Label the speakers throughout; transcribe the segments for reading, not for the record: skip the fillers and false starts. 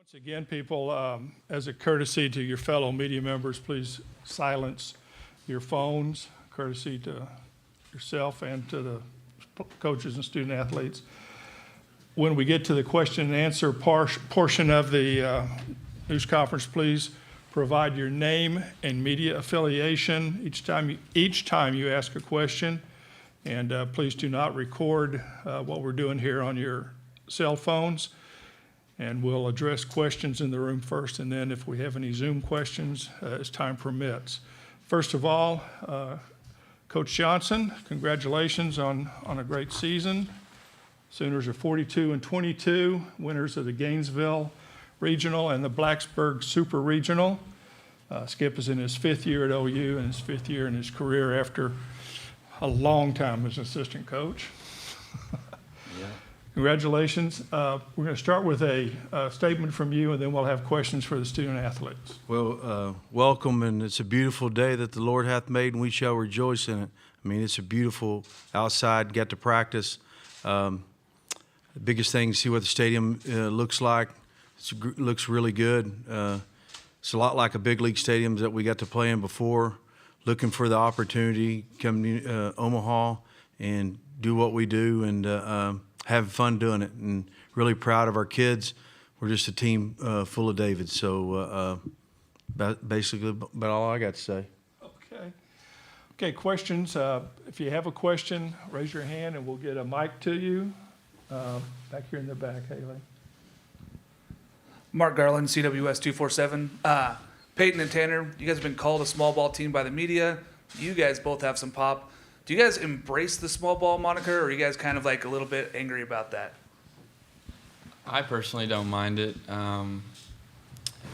Speaker 1: Once again, people, as a courtesy to your fellow media members, please silence your phones, courtesy to yourself and to the coaches and student athletes. When we get to the question and answer portion of the news conference, please provide your name and media affiliation each time you ask a question. And please do not record what we're doing here on your cell phones. And we'll address questions in the room first, and then if we have any Zoom questions, as time permits. First of all, Coach Johnson, congratulations on a great season. Sooners are 42-22, winners of the Gainesville Regional and the Blacksburg Super Regional. Skip is in his 5th year at OU and his 5th year in his career after a long time as an assistant coach.
Speaker 2: Yeah.
Speaker 1: Congratulations. We're going to start with a statement from you, and then we'll have questions for the student athletes.
Speaker 2: Well, welcome, and it's a beautiful day that the Lord hath made, and we shall rejoice in it. I mean, it's a beautiful outside, get to practice. The biggest thing to see what the stadium looks like. It looks really good. It's a lot like a big league stadium that we got to play in before. Looking for the opportunity, come to Omaha and do what we do, and having fun doing it, and really proud of our kids. We're just a team full of Davids. So basically about all I got to say.
Speaker 1: Okay, questions. If you have a question, raise your hand and we'll get a mic to you. Back here in the back, Haley.
Speaker 3: Mark Garland, CWS 247. Peyton and Tanner, you guys have been called a small ball team by the media. You guys both have some pop. Do you guys embrace the small ball moniker, or are you guys kind of like a little bit angry about that?
Speaker 4: I personally don't mind it.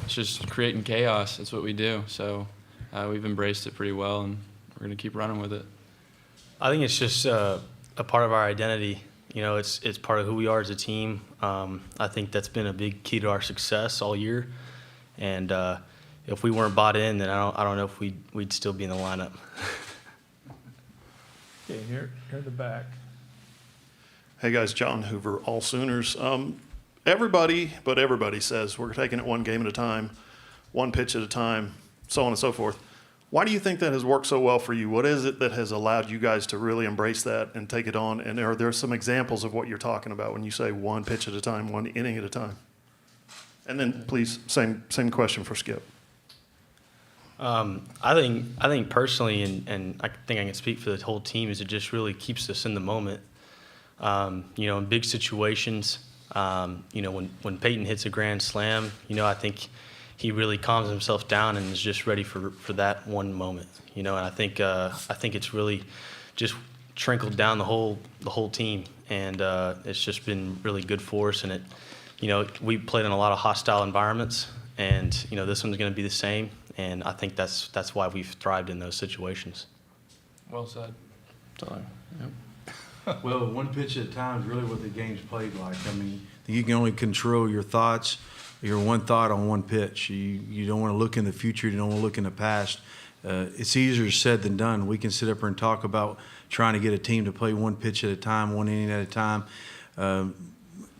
Speaker 4: It's just creating chaos. That's what we do. So we've embraced it pretty well, and we're going to keep running with it.
Speaker 5: I think it's just a part of our identity. You know, it's part of who we are as a team. I think that's been a big key to our success all year. And if we weren't bought in, then I don't know if we'd still be in the lineup.
Speaker 1: Okay, here in the back.
Speaker 6: Hey guys, John Hoover, all Sooners. Everybody says we're taking it one game at a time, one pitch at a time, so on and so forth. Why do you think that has worked so well for you? What is it that has allowed you guys to really embrace that and take it on? And are there some examples of what you're talking about when you say one pitch at a time, one inning at a time? And then please, same question for Skip.
Speaker 5: I think personally, and I think I can speak for the whole team, is it just really keeps us in the moment. You know, in big situations, you know, when Peyton hits a grand slam, you know, I think he really calms himself down and is just ready for that one moment. You know, and I think it's really just trickled down the whole team, and it's just been really good for us. And you know, we played in a lot of hostile environments, and you know, this one's going to be the same. And I think that's why we've thrived in those situations.
Speaker 4: Well said.
Speaker 5: So, yep.
Speaker 2: Well, one pitch at a time is really what the game's played like. I mean, you can only control your thoughts, your one thought on one pitch. You don't want to look in the future. You don't want to look in the past. It's easier said than done. We can sit up here and talk about trying to get a team to play one pitch at a time, one inning at a time.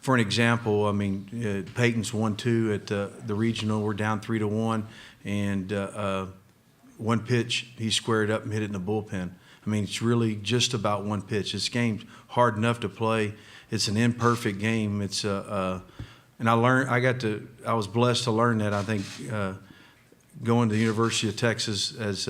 Speaker 2: For an example, I mean, Peyton's 1-2 at the regional. We're down 3-1, and one pitch he squared up and hit it in the bullpen. I mean, it's really just about one pitch. This game's hard enough to play. It's an imperfect game. It's and I was blessed to learn that. I think going to the University of Texas as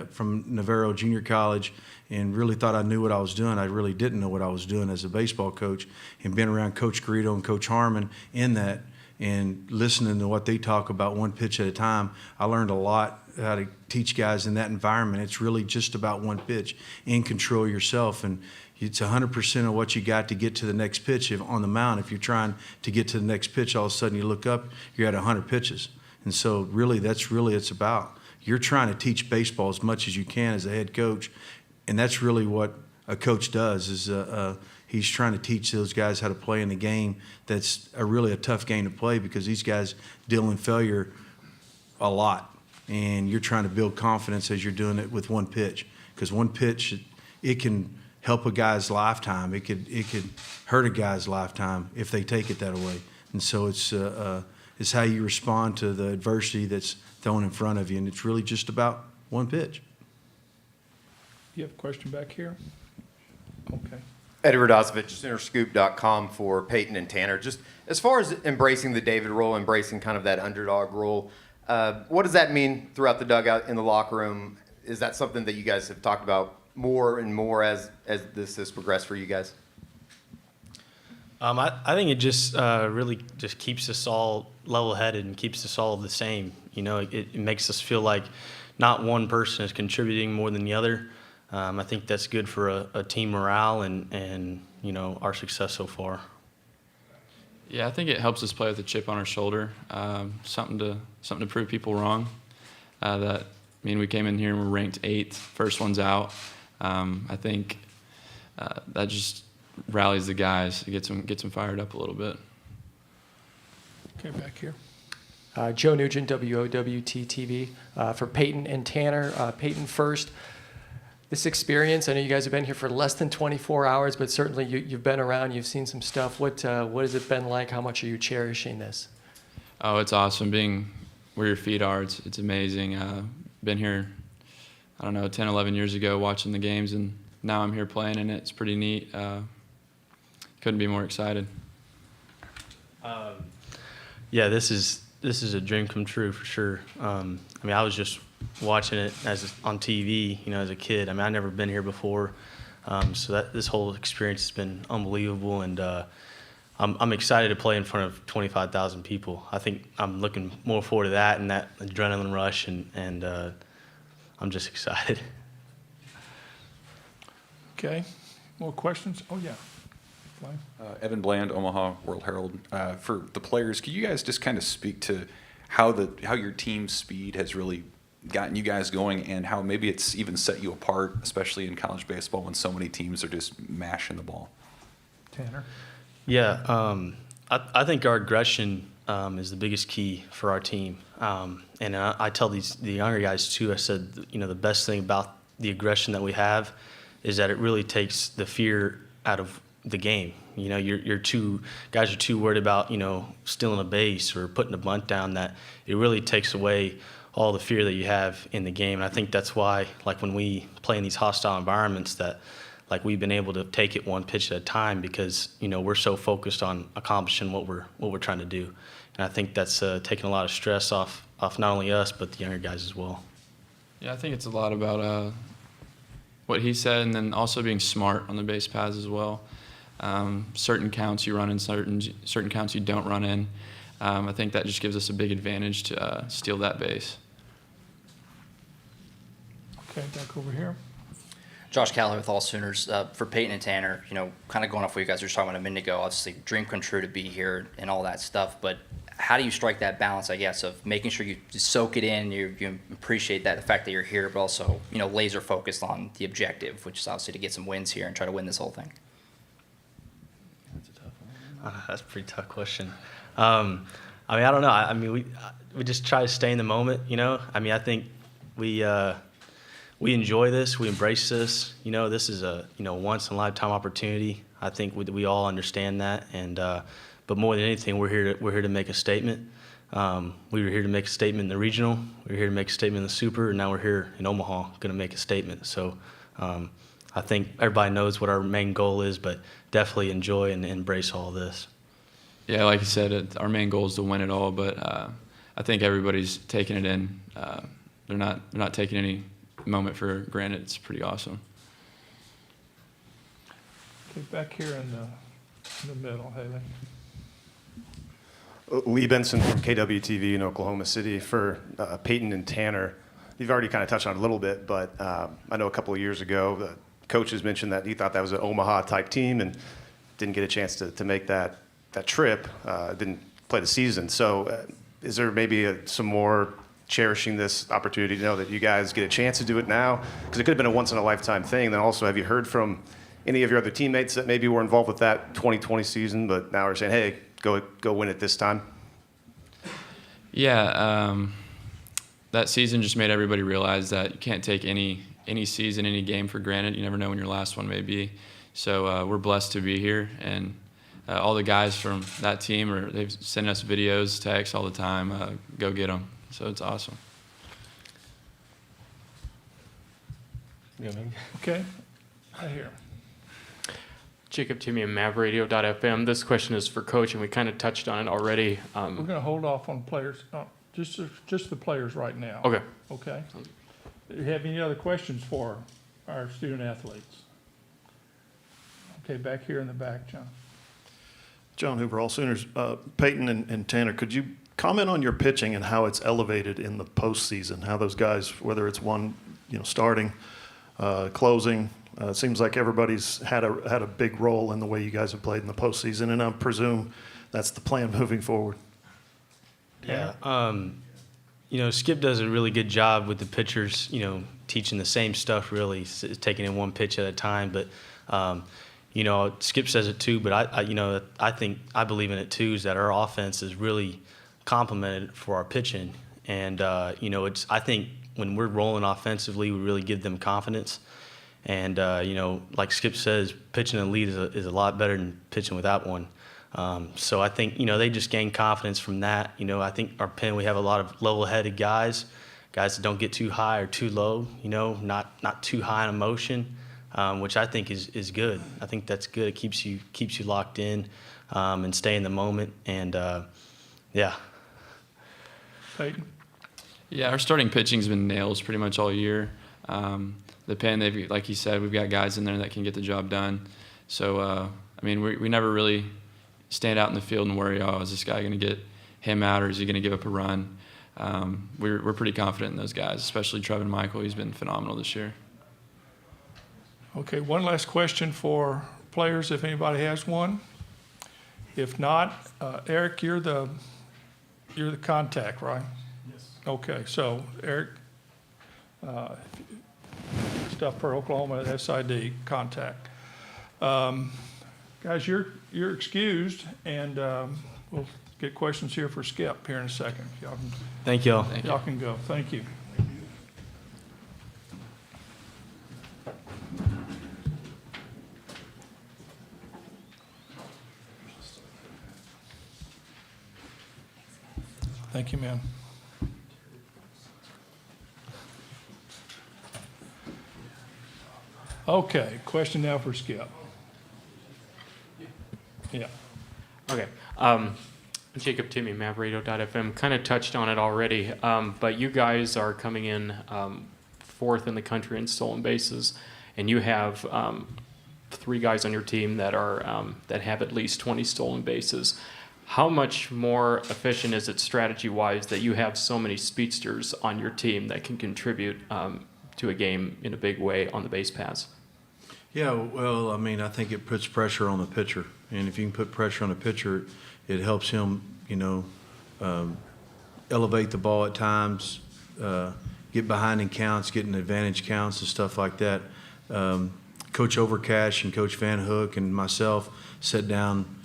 Speaker 2: from Navarro Junior College, and really thought I knew what I was doing. I really didn't know what I was doing as a baseball coach, and being around Coach Garrido and Coach Harmon in that, and listening to what they talk about one pitch at a time, I learned a lot how to teach guys in that environment. It's really just about one pitch, and control yourself, and it's 100% of what you got to get to the next pitch on the mound. If you're trying to get to the next pitch, all of a sudden you look up, you're at 100 pitches. And so really, that's really it's about. You're trying to teach baseball as much as you can as a head coach, and that's really what a coach does, is he's trying to teach those guys how to play in the game that's really a tough game to play, because these guys deal in failure a lot, and you're trying to build confidence as you're doing it with one pitch, because one pitch, it can help a guy's lifetime. It could hurt a guy's lifetime if they take it that way. And so It's how you respond to the adversity that's thrown in front of you, and it's really just about one pitch.
Speaker 1: You have a question back here? Okay.
Speaker 7: Eddie Radosevich, CenterScoop.com for Peyton and Tanner. Just as far as embracing the David role, embracing kind of that underdog role, what does that mean throughout the dugout in the locker room? Is that something that you guys have talked about more and more as this has progressed for you guys?
Speaker 5: I think it just really just keeps us all level-headed and keeps us all the same. You know, it makes us feel like not one person is contributing more than the other. I think that's good for a team morale and you know, our success so far.
Speaker 4: Yeah, I think it helps us play with a chip on our shoulder, something to prove people wrong. We came in here and we're ranked 8th, first one's out. I think that just rallies the guys, it gets them fired up a little bit.
Speaker 1: Okay, back here.
Speaker 8: Joe Nugent, WOWT-TV, for Peyton and Tanner. Peyton first. This experience, I know you guys have been here for less than 24 hours, but certainly you've been around, you've seen some stuff. What has it been like? How much are you cherishing this?
Speaker 4: Oh, it's awesome being where your feet are. It's amazing. Been here, 10, 11 years ago watching the games, and now I'm here playing, and it's pretty neat. Couldn't be more excited.
Speaker 5: Yeah, this is a dream come true for sure. I was just watching it on TV, you know, as a kid. I've never been here before, so this whole experience has been unbelievable, and I'm excited to play in front of 25,000 people. I think I'm looking more forward to that and that adrenaline rush, and I'm just excited.
Speaker 1: Okay, more questions? Oh, yeah. Fine.
Speaker 9: Evan Bland, Omaha World Herald. For the players, could you guys just kind of speak to how your team's speed has really gotten you guys going, and how maybe it's even set you apart, especially in college baseball when so many teams are just mashing the ball?
Speaker 1: Tanner?
Speaker 5: Yeah, I think our aggression is the biggest key for our team. And I tell the younger guys too, I said, you know, the best thing about the aggression that we have is that it really takes the fear out of the game. You know, guys are too worried about, you know, stealing a base or putting a bunt down, that it really takes away all the fear that you have in the game. And I think that's why, like, when we play in these hostile environments, that like we've been able to take it one pitch at a time, because, you know, we're so focused on accomplishing what we're trying to do. And I think that's taken a lot of stress off not only us but the younger guys as well.
Speaker 4: Yeah, I think it's a lot about what he said, and then also being smart on the base paths as well. Certain counts you run in, certain counts you don't run in. I think that just gives us a big advantage to steal that base.
Speaker 1: Okay, back over here.
Speaker 10: Josh Calloway with All Sooners. For Peyton and Tanner, you know, kind of going off what you guys were talking about a minute ago, obviously dream come true to be here and all that stuff, but how do you strike that balance, I guess, of making sure you soak it in, you appreciate that, the fact that you're here, but also, you know, laser focused on the objective, which is obviously to get some wins here and try to win this whole thing?
Speaker 5: That's a tough one. That's a pretty tough question. I don't know. We just try to stay in the moment, you know. I think we enjoy this. We embrace this. You know, this is a once in a lifetime opportunity. I think we all understand that, and but more than anything, we're here to make a statement. We were here to make a statement in the regional. We were here to make a statement in the super, and now we're here in Omaha, going to make a statement. So I think everybody knows what our main goal is, but definitely enjoy and embrace all this.
Speaker 4: Yeah, like you said, our main goal is to win it all, but I think everybody's taking it in. They're not taking any moment for granted. It's pretty awesome.
Speaker 1: Okay, back here in the middle, Haley.
Speaker 11: Lee Benson from KWTV in Oklahoma City. For Peyton and Tanner, you've already kind of touched on it a little bit, but I know a couple of years ago the coaches mentioned that he thought that was an Omaha-type team and didn't get a chance to make that trip, didn't play the season. So is there maybe some more cherishing this opportunity to know that you guys get a chance to do it now? Because it could have been a once-in-a-lifetime thing. Then also, have you heard from any of your other teammates that maybe were involved with that 2020 season, but now are saying, hey, go win it this time?
Speaker 4: Yeah, that season just made everybody realize that you can't take any season, any game for granted. You never know when your last one may be. So we're blessed to be here, and all the guys from that team they've sent us videos, texts all the time. Go get them. So it's awesome.
Speaker 1: Okay, right here.
Speaker 12: Jacob Timmy and MavRadio.fm. This question is for Coach, and we kind of touched on it already.
Speaker 1: We're going to hold off on players, just the players right now.
Speaker 12: Okay.
Speaker 1: Okay. Do you have any other questions for our student athletes? Okay, back here in the back, John.
Speaker 6: John Hoover, All Sooners. Peyton and Tanner, could you comment on your pitching and how it's elevated in the postseason? How those guys, whether it's one, starting, closing, it seems like everybody's had a big role in the way you guys have played in the postseason, and I presume that's the plan moving forward.
Speaker 5: Yeah. Skip does a really good job with the pitchers, teaching the same stuff really, taking it one pitch at a time. But, Skip says it too, but I believe in it too, is that our offense is really complemented for our pitching. And, I think when we're rolling offensively, we really give them confidence. And, like Skip says, pitching a lead is a lot better than pitching without one. So I think, they just gain confidence from that. I think our pen, we have a lot of level-headed guys that don't get too high or too low, not too high in emotion, which I think is good. I think that's good. It keeps you locked in and stay in the moment. And, yeah.
Speaker 1: Peyton?
Speaker 4: Yeah, our starting pitching's been nails pretty much all year. The pen, like you said, we've got guys in there that can get the job done. So, we never really stand out in the field and worry, is this guy going to get him out or is he going to give up a run? We're pretty confident in those guys, especially Trevin Michael. He's been phenomenal this year.
Speaker 1: Okay, one last question for players, if anybody has one. If not, Eric, you're the contact, right? Yes. Okay, so Eric, stuff for Oklahoma SID contact. Guys, you're excused, and we'll get questions here for Skip here in a second.
Speaker 5: Thank y'all.
Speaker 1: Y'all can go. Thank you. Thank you, man. Okay, question now for Skip. Yeah.
Speaker 12: Okay. Jacob Timmy, MavRadio.fm, kind of touched on it already, but you guys are coming in fourth in the country in stolen bases, and you have 3 guys on your team that have at least 20 stolen bases. How much more efficient is it strategy-wise that you have so many speedsters on your team that can contribute to a game in a big way on the base paths?
Speaker 2: Yeah, well, I think it puts pressure on the pitcher. And if you can put pressure on the pitcher, it helps him, elevate the ball at times, get behind in counts, get in advantage counts and stuff like that. Coach Overcash and Coach Van Hook and myself sat down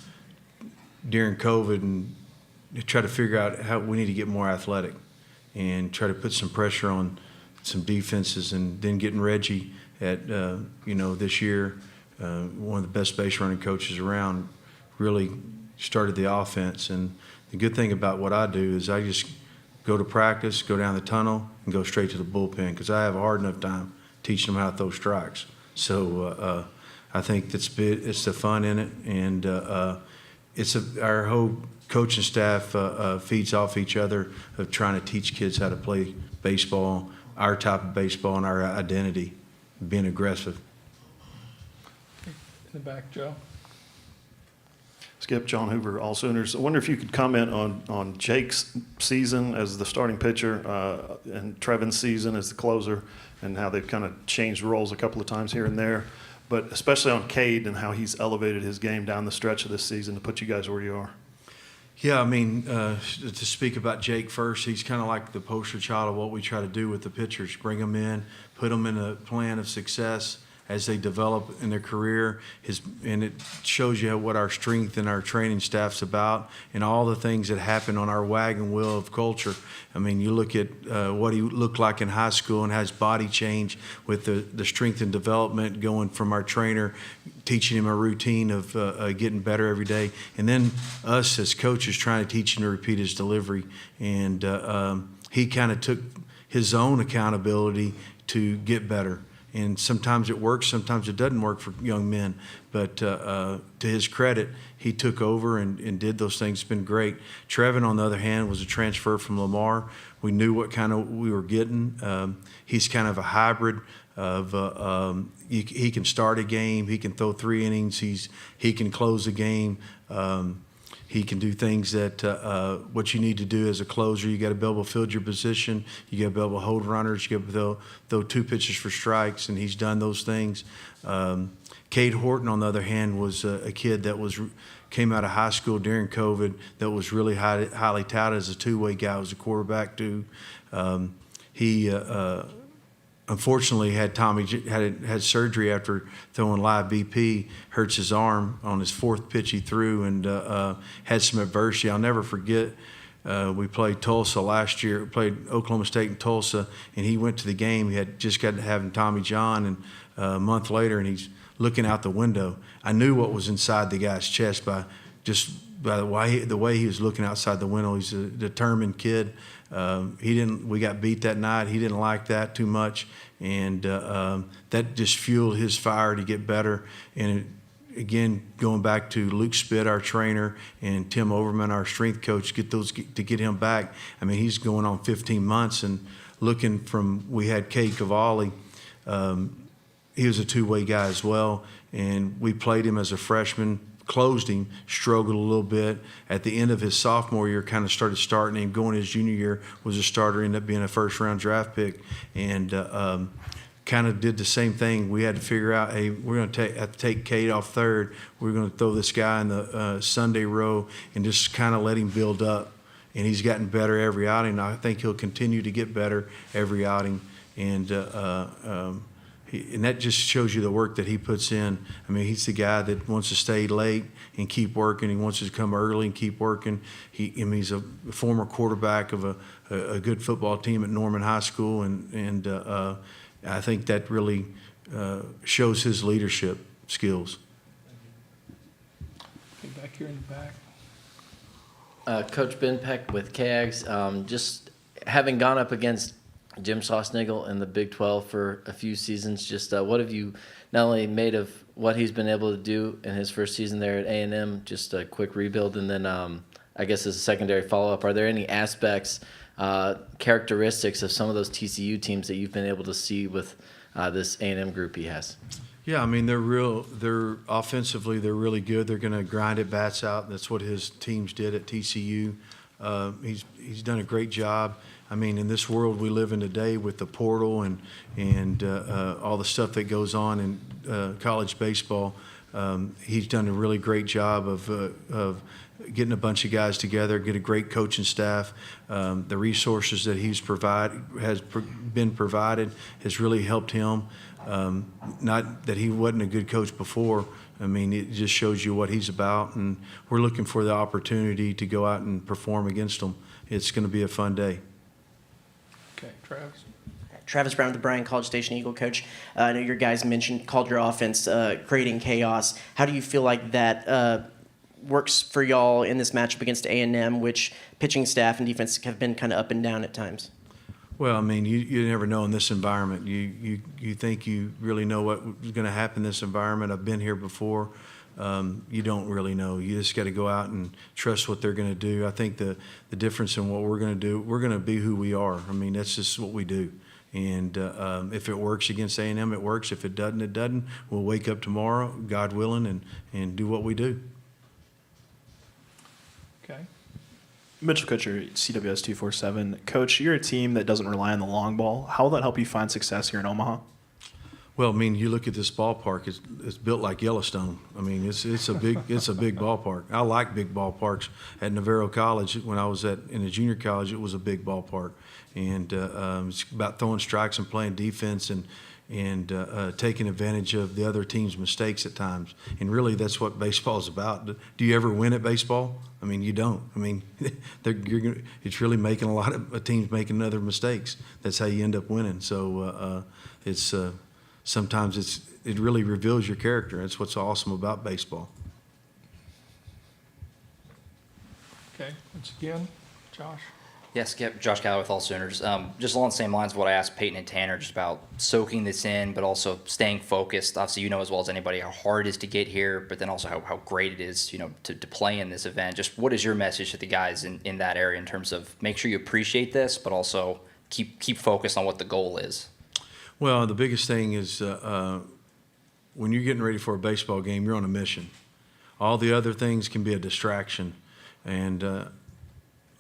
Speaker 2: during COVID and try to figure out how we need to get more athletic and try to put some pressure on some defenses, and then getting Reggie at, this year, one of the best base running coaches around, really started the offense. And the good thing about what I do is I just go to practice, go down the tunnel, and go straight to the bullpen because I have a hard enough time teaching them how to throw strikes. So I think it's the fun in it, and our whole coaching staff feeds off each other of trying to teach kids how to play baseball, our type of baseball, and our identity, being aggressive.
Speaker 1: In the back, Joe.
Speaker 6: Skip, John Hoover, All Sooners. I wonder if you could comment on Jake's season as the starting pitcher and Trevin's season as the closer, and how they've kind of changed roles a couple of times here and there, but especially on Cade and how he's elevated his game down the stretch of this season to put you guys where you are.
Speaker 2: Yeah, to speak about Jake first, he's kind of like the poster child of what we try to do with the pitchers. Bring them in, put them in a plan of success, as they develop in their career. And it shows you what our strength and our training staff's about, and all the things that happen on our wagon wheel of culture. I mean, you look at what he looked like in high school and how his body changed with the strength and development, going from our trainer teaching him a routine of getting better every day, and then us as coaches trying to teach him to repeat his delivery. And he kind of took his own accountability to get better. And sometimes it works, sometimes it doesn't work for young men. But to his credit, he took over and did those things. It's been great. Trevin, on the other hand, was a transfer from Lamar. We knew what kind of we were getting. He's kind of a hybrid of he can start a game, he can throw 3 innings, he can close a game. He can do things that what you need to do as a closer. You got to be able to field your position. You got to be able to hold runners. You got to be able to throw 2 pitches for strikes, and he's done those things. Cade Horton, on the other hand, was a kid that came out of high school during COVID that was really highly touted as a two-way guy. Was a quarterback too. He unfortunately had surgery after throwing live BP, hurts his arm on his 4th pitch he threw, and had some adversity. I'll never forget, we played Tulsa last year, we played Oklahoma State in Tulsa, and he went to the game. He had just got to having Tommy John, and a month later, and he's looking out the window. I knew what was inside the guy's chest by the way he was looking outside the window. He's a determined kid. We got beat that night. He didn't like that too much, and that just fueled his fire to get better. And again, going back to Luke Spitt, our trainer, and Tim Overman, our strength coach, to get him back. I mean, he's going on 15 months, and looking from, we had Cade Cavalli. He was a two-way guy as well, and we played him as a freshman. Closed him, struggled a little bit. At the end of his sophomore year, kind of starting him. Going his junior year, was a starter, ended up being a first-round draft pick, and kind of did the same thing. We had to figure out, hey, we're going to have to take Cade off third. We're going to throw this guy in the Sunday row and just kind of let him build up. And he's gotten better every outing. I think he'll continue to get better every outing. And and that just shows you the work that he puts in. I mean, he's the guy that wants to stay late and keep working. He wants to come early and keep working. He's a former quarterback of a good football team at Norman High School, and I think that really shows his leadership skills.
Speaker 1: Okay, back here in the back.
Speaker 13: Coach Ben Peck with CAGS. Just having gone up against Jim Sauchnagel in the Big 12 for a few seasons, just what have you not only made of what he's been able to do in his first season there at A&M, just a quick rebuild, and then I guess as a secondary follow-up, are there any aspects, characteristics of some of those TCU teams that you've been able to see with this A&M group he has?
Speaker 2: Yeah, I mean, they're offensively, they're really good. They're going to grind at bats out. That's what his teams did at TCU. He's done a great job. I mean, in this world we live in today with the portal and all the stuff that goes on in college baseball, he's done a really great job of getting a bunch of guys together, get a great coaching staff. The resources that he's been provided has really helped him. Not that he wasn't a good coach before. I mean, it just shows you what he's about, and we're looking for the opportunity to go out and perform against him. It's going to be a fun day.
Speaker 1: Okay, Travis.
Speaker 14: Travis Brown with the Bryan College Station Eagle, Coach. I know your guys called your offense creating chaos. How do you feel like that works for y'all in this matchup against A&M, which pitching staff and defense have been kind of up and down at times?
Speaker 2: Well, I mean, you never know in this environment. You think you really know what's going to happen in this environment. I've been here before. You don't really know. You just got to go out and trust what they're going to do. I think the difference in what we're going to do, we're going to be who we are. I mean, that's just what we do. And if it works against A&M, it works. If it doesn't, it doesn't. We'll wake up tomorrow, God willing, and do what we do.
Speaker 1: Okay.
Speaker 15: Mitchell Kutcher, CWS 247. Coach, you're a team that doesn't rely on the long ball. How will that help you find success here in Omaha?
Speaker 2: Well, I mean, you look at this ballpark; it's built like Yellowstone. I mean, it's a big ballpark. I like big ballparks. At Navarro College, when I was in a junior college, it was a big ballpark, and it's about throwing strikes and playing defense. And taking advantage of the other team's mistakes at times. And really, that's what baseball is about. Do you ever win at baseball? I mean, you don't. I mean, it's really making a lot of teams making other mistakes. That's how you end up winning. So sometimes it really reveals your character. That's what's awesome about baseball.
Speaker 1: Okay, once again, Josh.
Speaker 10: Yes, Josh Galloway with All Sooners. Just along the same lines of what I asked Peyton and Tanner, just about soaking this in, but also staying focused. Obviously, you know as well as anybody how hard it is to get here, but then also how great it is, to play in this event. Just what is your message to the guys in that area in terms of make sure you appreciate this, but also keep focused on what the goal is?
Speaker 2: Well, the biggest thing is when you're getting ready for a baseball game, you're on a mission. All the other things can be a distraction. And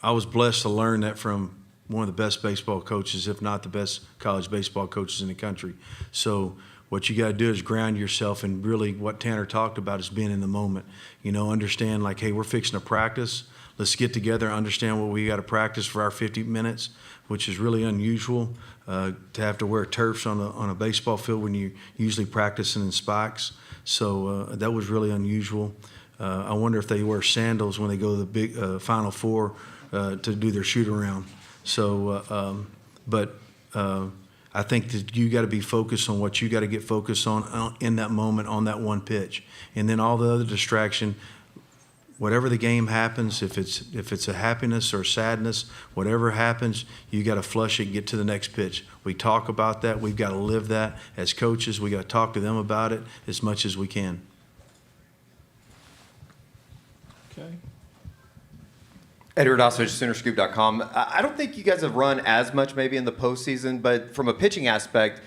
Speaker 2: I was blessed to learn that from one of the best baseball coaches, if not the best college baseball coaches in the country. So what you got to do is ground yourself, and really what Tanner talked about is being in the moment. Understand like, hey, we're fixing to practice. Let's get together, understand what we got to practice for our 50 minutes, which is really unusual to have to wear turfs on a baseball field when you're usually practicing in spikes. So that was really unusual. I wonder if they wear sandals when they go to the big Final Four to do their shoot around. So, I think that you got to be focused on what you got to get focused on in that moment, on that one pitch, and then all the other distraction. Whatever the game happens, if it's a happiness or sadness, whatever happens, you got to flush it and get to the next pitch. We talk about that. We've got to live that as coaches. We got to talk to them about it as much as we can.
Speaker 1: Okay.
Speaker 7: Edward Osovich, SoonerScoop.com. I don't think you guys have run as much maybe in the postseason, but from a pitching aspect,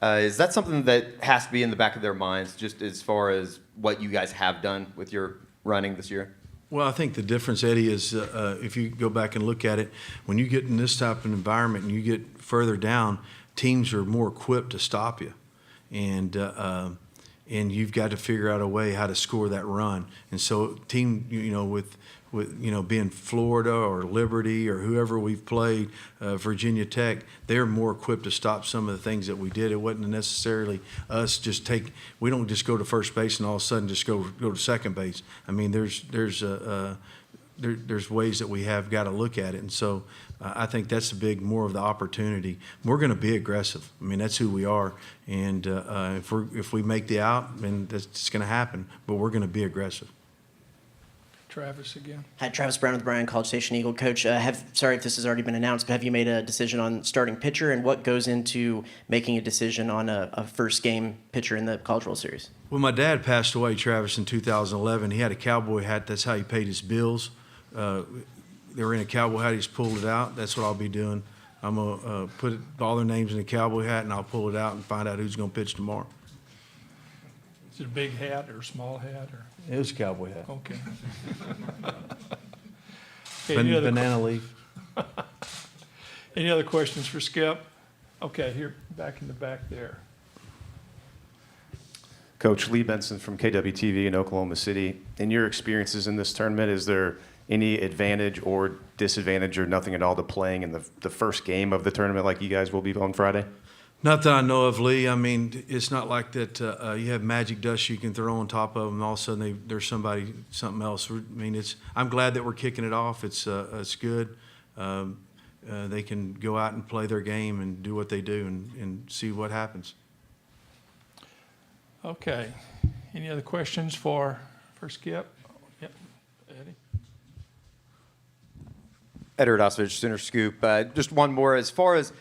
Speaker 7: is that something that has to be in the back of their minds, just as far as what you guys have done with your running this year?
Speaker 2: Well, I think the difference, Eddie, is if you go back and look at it, when you get in this type of environment and you get further down, teams are more equipped to stop you. And you've got to figure out a way how to score that run. And so team, with being Florida or Liberty or whoever we've played, Virginia Tech, they're more equipped to stop some of the things that we did. It wasn't necessarily us we don't just go to first base and all of a sudden just go to second base. I mean, there's ways that we have got to look at it. And so I think that's more of the opportunity. We're going to be aggressive. I mean, that's who we are. And if we make the out, I mean, that's going to happen. But we're going to be aggressive.
Speaker 1: Travis again.
Speaker 14: Hi, Travis Brown with Bryan College Station Eagle. Coach, sorry if this has already been announced, but have you made a decision on starting pitcher, and what goes into making a decision on a first game pitcher in the College World Series?
Speaker 2: Well, my dad passed away, Travis, in 2011. He had a cowboy hat. That's how he paid his bills. They were in a cowboy hat. He's pulled it out. That's what I'll be doing. I'm going to put all their names in a cowboy hat, and I'll pull it out and find out who's going to pitch tomorrow.
Speaker 1: Is it a big hat or a small hat?
Speaker 2: It was a cowboy hat.
Speaker 1: Okay. Okay,
Speaker 2: Banana leaf.
Speaker 1: Any other questions for Skip? Okay, here, back in the back there.
Speaker 11: Coach Lee Benson from KWTV in Oklahoma City. In your experiences in this tournament, is there any advantage or disadvantage or nothing at all to playing in the first game of the tournament like you guys will be on Friday?
Speaker 2: Not that I know of, Lee. I mean, it's not like that you have magic dust you can throw on top of them, and all of a sudden there's something else. I mean, I'm glad that we're kicking it off. It's good. They can go out and play their game and do what they do and see what happens.
Speaker 1: Okay. Any other questions for Skip? Yep. Eddie?
Speaker 7: Edward Osovich, Sooner Scoop. Just one more. As far as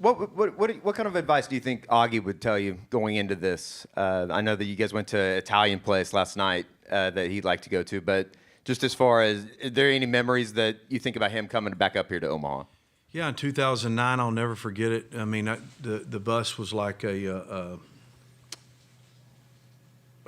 Speaker 7: what kind of advice do you think Augie would tell you going into this? I know that you guys went to an Italian place last night that he'd like to go to, but just as far as, are there any memories that you think about him coming back up here to Omaha?
Speaker 2: Yeah, in 2009, I'll never forget it. I mean, the bus was like a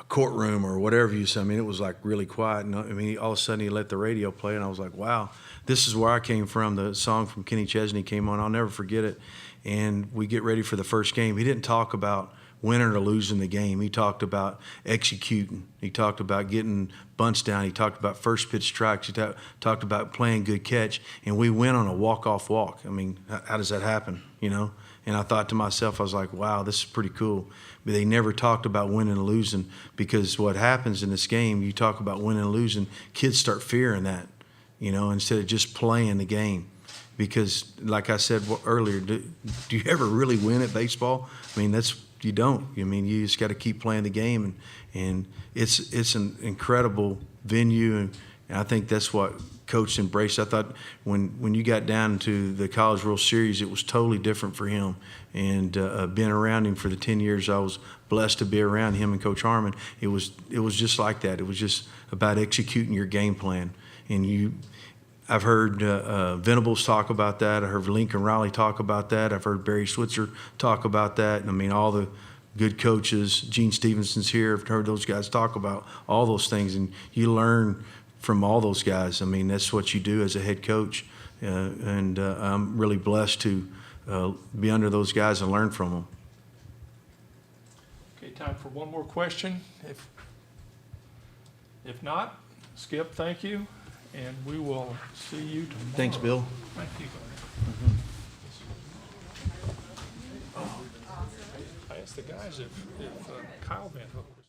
Speaker 2: courtroom or whatever you say. I mean, it was like really quiet. And I mean, all of a sudden he let the radio play, and I was like, wow, this is where I came from. The song from Kenny Chesney came on. I'll never forget it. And we get ready for the first game. He didn't talk about winning or losing the game. He talked about executing. He talked about getting bunts down. He talked about first pitch strikes. He talked about playing good catch. And we went on a walk-off walk. I mean, how does that happen, you know? And I thought to myself, I was like, wow, this is pretty cool. But they never talked about winning and losing, because what happens in this game, you talk about winning and losing, kids start fearing that, instead of just playing the game. Because like I said earlier, do you ever really win at baseball? I mean, you don't. I mean, you just got to keep playing the game, and it's an incredible venue, and I think that's what Coach embraced. I thought when you got down to the College World Series, it was totally different for him. And being around him for the 10 years I was blessed to be around him and Coach Harmon, it was just like that. It was just about executing your game plan. And I've heard Venables talk about that. I heard Lincoln Riley talk about that. I've heard Barry Switzer talk about that. And I mean, all the good coaches, Gene Stevenson's here, I've heard those guys talk about all those things. And you learn from all those guys. I mean, that's what you do as a head coach. And I'm really blessed to be under those guys and learn from them.
Speaker 1: Okay, time for one more question. If not, Skip, thank you. And we will see you tomorrow.
Speaker 2: Thanks, Bill.
Speaker 1: Thank you. I asked the guys if Kyle Van Hook was